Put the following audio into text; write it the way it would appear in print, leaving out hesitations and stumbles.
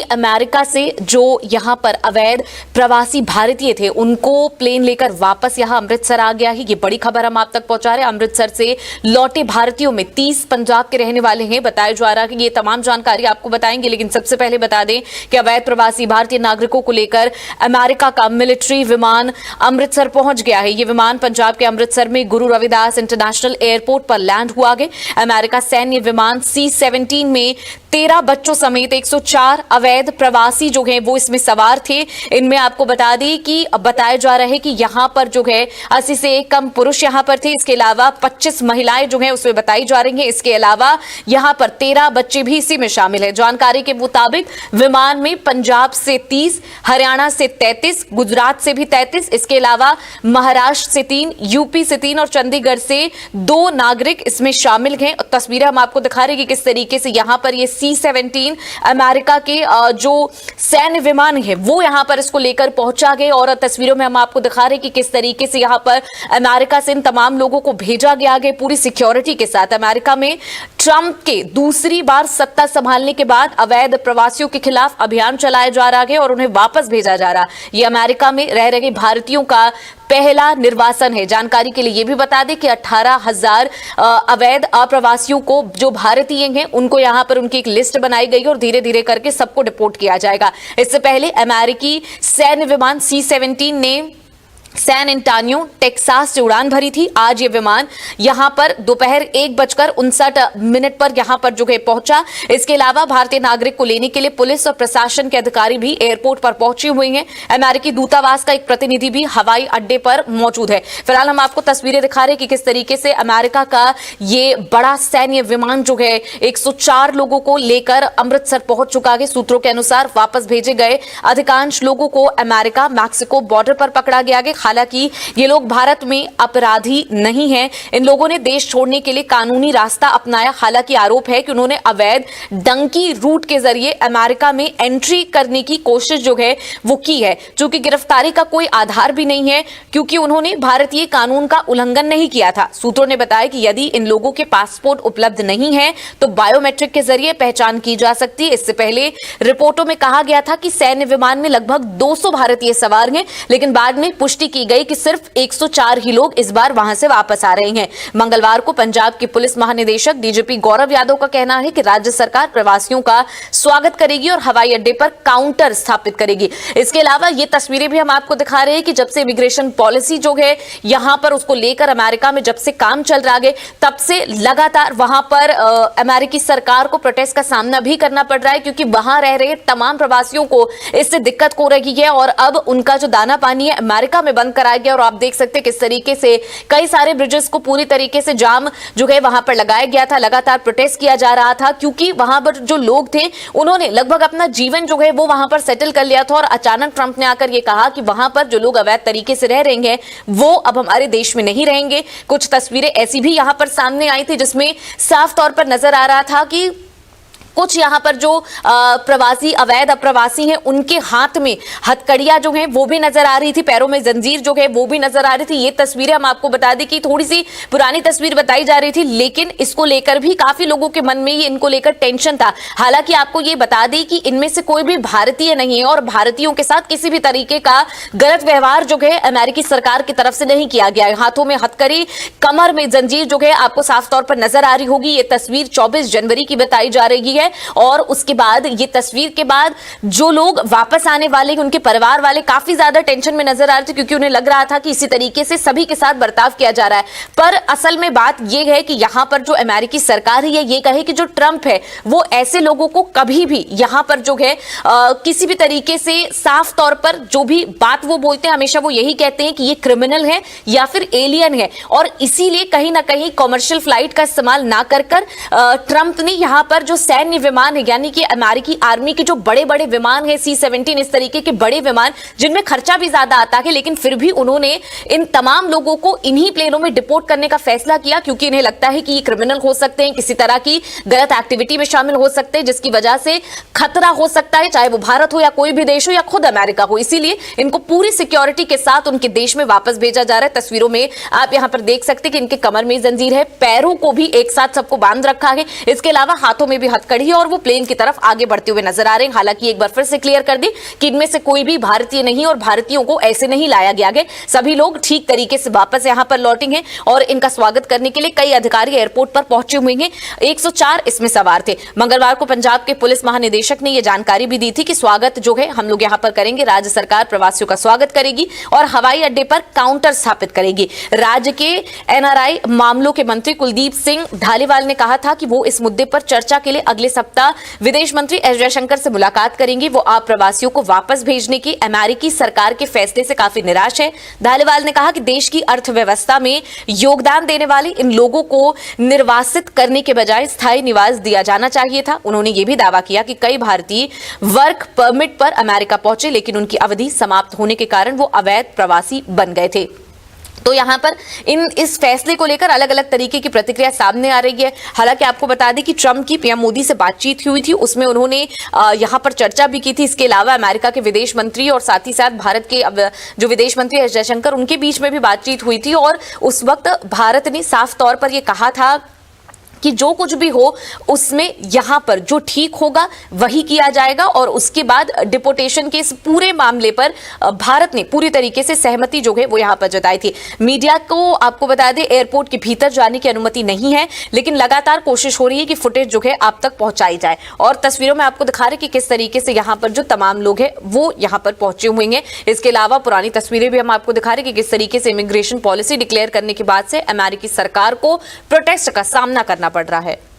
America से जो यहां पर अवैध प्रवासी भारतीय थे उनको प्लेन लेकर वापस यहां अमृतसर आ गया है। ये बड़ी खबर हम आप तक पहुंचा रहे हैं। अमृतसर से लौटे भारतीयों में 30 पंजाब के रहने वाले हैं। बताया जा रहा है कि ये तमाम जानकारी आपको बताएंगे, लेकिन सबसे पहले बता दें कि अवैध प्रवासी भारतीय नागरिकों को लेकर अमेरिका का मिलिट्री विमान अमृतसर पहुंच गया है। ये विमान पंजाब के अमृतसर में गुरु रविदास इंटरनेशनल एयरपोर्ट पर लैंड हुआ है। अमेरिका सैन्य विमान C-17 में 13 बच्चों समेत 104 अवैध प्रवासी जो हैं वो इसमें सवार थे। इनमें आपको बता दें कि बताया जा रहा है कि यहां पर जो है 80 से कम पुरुष यहां पर थे। इसके अलावा 25 महिलाएं जो हैं उसमें बताई जा रही हैं। इसके अलावा यहां पर 13 बच्चे भी इसी में शामिल हैं। जानकारी के मुताबिक विमान में पंजाब से 30, हरियाणा से 33, गुजरात से भी 33, इसके अलावा महाराष्ट्र से 3, यूपी से 3 और चंडीगढ़ से 2 नागरिक इसमें शामिल हैं। तस्वीरें हम आपको दिखा रहे हैं कि किस तरीके से यहां पर ये C-17 अमेरिका के जो सैन्य विमान है वो यहां पर इसको लेकर पहुंचा गया। और तस्वीरों में हम आपको दिखा रहे हैं कि किस तरीके से यहां पर अमेरिका से इन तमाम लोगों को भेजा गया है पूरी सिक्योरिटी के साथ। अमेरिका में ट्रंप के दूसरी बार सत्ता संभालने के बाद अवैध प्रवासियों के खिलाफ अभियान चलाया जा रहा है और उन्हें वापस भेजा जा रहा है। यह अमेरिका में रह रहे भारतीयों का पहला निर्वासन है। जानकारी के लिए यह भी बता दें कि 18,000 अवैध अप्रवासियों को जो भारतीय हैं उनको यहां पर उनकी एक लिस्ट बनाई गई है और धीरे धीरे करके सबको डिपोर्ट किया जाएगा। इससे पहले अमेरिकी सैन्य विमान C-17 ने सैन एंटोनियो टेक्सास से उड़ान भरी थी। आज ये विमान यहां पर दोपहर 1:59 पर यहां पर जो है पहुंचा। इसके अलावा भारतीय नागरिक को लेने के लिए पुलिस और प्रशासन के अधिकारी भी एयरपोर्ट पर पहुंचे हुए हैं। अमेरिकी दूतावास का एक प्रतिनिधि भी हवाई अड्डे पर मौजूद है। फिलहाल हम आपको तस्वीरें दिखा रहे हैं कि किस तरीके से अमेरिका का ये बड़ा सैन्य विमान जो है 104 लोगों को लेकर अमृतसर पहुंच चुका है। सूत्रों के अनुसार वापस भेजे गए अधिकांश लोगों को अमेरिका मैक्सिको बॉर्डर पर पकड़ा गया है। हालांकि ये लोग भारत में अपराधी नहीं हैं। इन लोगों ने देश छोड़ने के लिए कानूनी रास्ता अपनाया। हालांकि आरोप है कि उन्होंने अवैध डंकी रूट के जरिए अमेरिका में एंट्री करने की कोशिश जो है वो की है, जो कि गिरफ्तारी का कोई आधार भी नहीं है क्योंकि उन्होंने भारतीय कानून का उल्लंघन नहीं किया था। सूत्रों ने बताया कि यदि इन लोगों के पासपोर्ट उपलब्ध नहीं है तो बायोमेट्रिक के जरिए पहचान की जा सकती है। इससे पहले रिपोर्टों में कहा गया था कि सैन्य विमान में लगभग 200 भारतीय सवार हैं, लेकिन बाद में पुष्टि की गई कि सिर्फ 104 ही लोग इस बार वहां से वापस आ रहे हैं। मंगलवार को पंजाब के पुलिस महानिदेशक DGP गौरव यादव का कहना है कि राज्य सरकार प्रवासियों का स्वागत करेगी और हवाई अड्डे पर काउंटर स्थापित करेगी। इसके अलावा ये तस्वीरें भी हम आपको दिखा रहे हैं कि जब से इमिग्रेशन पॉलिसी जो है यहां पर उसको लेकर अमेरिका में जब से काम चल रहा है तब से लगातार वहां पर अमेरिकी सरकार को प्रोटेस्ट का सामना भी करना पड़ रहा है क्योंकि वहां रह रहे तमाम प्रवासियों को इससे दिक्कत हो रही है और अब उनका जो दाना पानी है अमेरिका में बंद कराया गया। और आप देख सकते हैं किस तरीके से कई सारे ब्रिजेस को पूरी तरीके से जाम जो है वहां पर लगाया गया था। लगातार प्रोटेस्ट किया जा रहा था क्योंकि वहां पर जो लोग थे उन्होंने लगभग अपना जीवन जो है वो वहां पर सेटल कर लिया था और अचानक ट्रंप ने आकर ये कहा कि वहां पर जो लोग अवैध तरीके से रह रहे हैं वो अब हमारे देश में नहीं रहेंगे। कुछ तस्वीरें ऐसी भी यहां पर सामने आई थी जिसमें साफ तौर पर नजर आ रहा था कि कुछ यहां पर जो प्रवासी अवैध अप्रवासी हैं उनके हाथ में हथकड़ियां जो हैं वो भी नजर आ रही थी, पैरों में जंजीर जो है वो भी नजर आ रही थी। ये तस्वीरें हम आपको बता दें कि थोड़ी सी पुरानी तस्वीर बताई जा रही थी, लेकिन इसको लेकर भी काफी लोगों के मन में ये इनको लेकर टेंशन था। हालांकि आपको ये बता दें कि इनमें से कोई भी भारतीय नहीं है और भारतीयों के साथ किसी भी तरीके का गलत व्यवहार जो है अमेरिकी सरकार की तरफ से नहीं किया गया है। हाथों में हथकड़ी, कमर में जंजीर जो है आपको साफ तौर पर नजर आ रही होगी। ये तस्वीर 24 जनवरी की बताई जा रही है और उसके बाद ये तस्वीर के बाद जो लोग वापस आने वाले उनके परिवार वाले काफी ज्यादा टेंशन में नजर आ रहे थे क्योंकि उन्हें लग रहा था कि इसी तरीके से सभी के साथ बर्ताव किया जा रहा है। पर असल में बात यह है कि यहां पर जो अमेरिकी सरकार है ये कहे कि जो ट्रंप है वो ऐसे लोगों को कभी भी यहां पर जो है किसी भी तरीके से साफ तौर पर जो भी बात वो बोलते हैं हमेशा वो यही कहते हैं कि ये क्रिमिनल है या फिर एलियन है और इसीलिए कहीं ना कहीं कॉमर्शियल फ्लाइट का इस्तेमाल ना कर ट्रंप ने यहां पर जो सैन्य विमान है यानी कि अमेरिकी आर्मी के जो बड़े बड़े विमान है C-17 इस तरीके के बड़े विमान जिनमें खर्चा भी ज्यादा आता है, लेकिन फिर भी उन्होंने इन तमाम लोगों को इन्हीं प्लेनों में डिपोर्ट करने का फैसला किया क्योंकि इन्हें लगता है कि ये क्रिमिनल हो सकते हैं, किसी तरह की गलत एक्टिविटी में शामिल हो सकते हैं जिसकी वजह से खतरा हो सकता है, चाहे वो भारत हो या कोई भी देश हो या खुद अमेरिका हो। इसीलिए इनको पूरी सिक्योरिटी के साथ उनके देश में वापस भेजा जा रहा है। तस्वीरों में आप यहां पर देख सकते हैं कि इनके कमर में जंजीर है, पैरों को भी एक साथ सबको बांध रखा है। इसके अलावा हाथों में भी हथकड़ी चढ़ी और वो प्लेन की तरफ आगे बढ़ते हुए नजर आ रहे हैं। हालांकि एक बार फिर से क्लियर कर दी कि इनमें से कोई भी भारतीय नहीं और भारतीयों को ऐसे नहीं लाया गया है। सभी लोग ठीक तरीके से वापस यहां पर लौटेंगे और इनका स्वागत करने के लिए कई अधिकारी एयरपोर्ट पर पहुंचे हुए हैं। 104 इसमें सवार थे। मंगलवार को पंजाब के पुलिस महानिदेशक ने यह जानकारी भी दी थी कि स्वागत जो है हम लोग यहां पर करेंगे। राज्य सरकार प्रवासियों का स्वागत करेगी और हवाई अड्डे पर काउंटर स्थापित करेगी। राज्य के एनआरआई मामलों के मंत्री कुलदीप सिंह धालीवाल ने कहा था कि वो इस मुद्दे पर चर्चा के लिए अगले सप्ताह विदेश मंत्री एस जयशंकर से मुलाकात करेंगे। वो प्रवासियों को वापस भेजने की अमेरिकी सरकार के फैसले से काफी निराश है। धालीवाल ने कहा कि देश की अर्थव्यवस्था में योगदान देने वाले इन लोगों को निर्वासित करने के बजाय स्थायी निवास दिया जाना चाहिए था। उन्होंने यह भी दावा किया कि कई भारतीय वर्क परमिट पर अमेरिका पहुंचे, लेकिन उनकी अवधि समाप्त होने के कारण वो अवैध प्रवासी बन गए थे। तो यहां पर इस फैसले को लेकर अलग अलग तरीके की प्रतिक्रिया सामने आ रही है। हालांकि आपको बता दें कि ट्रंप की पीएम मोदी से बातचीत हुई थी, उसमें उन्होंने यहां पर चर्चा भी की थी। इसके अलावा अमेरिका के विदेश मंत्री और साथ ही साथ भारत के जो विदेश मंत्री एस जयशंकर, उनके बीच में भी बातचीत हुई थी और उस वक्त भारत ने साफ तौर पर यह कहा था कि जो कुछ भी हो उसमें यहां पर जो ठीक होगा वही किया जाएगा और उसके बाद डिपोटेशन के इस पूरे मामले पर भारत ने पूरी तरीके से सहमति जो है वो यहां पर जताई थी। मीडिया को आपको बता दें एयरपोर्ट के भीतर जाने की अनुमति नहीं है, लेकिन लगातार कोशिश हो रही है कि फुटेज जो है आप तक पहुंचाई जाए और तस्वीरों में आपको दिखा रहे कि किस तरीके से यहां पर जो तमाम लोग हैं वो यहां पर पहुंचे हुए हैं। इसके अलावा पुरानी तस्वीरें भी हम आपको दिखा रहे कि किस तरीके से इमिग्रेशन पॉलिसी डिक्लेयर करने के बाद से अमेरिकी सरकार को प्रोटेस्ट का सामना करना पड़ रहा है।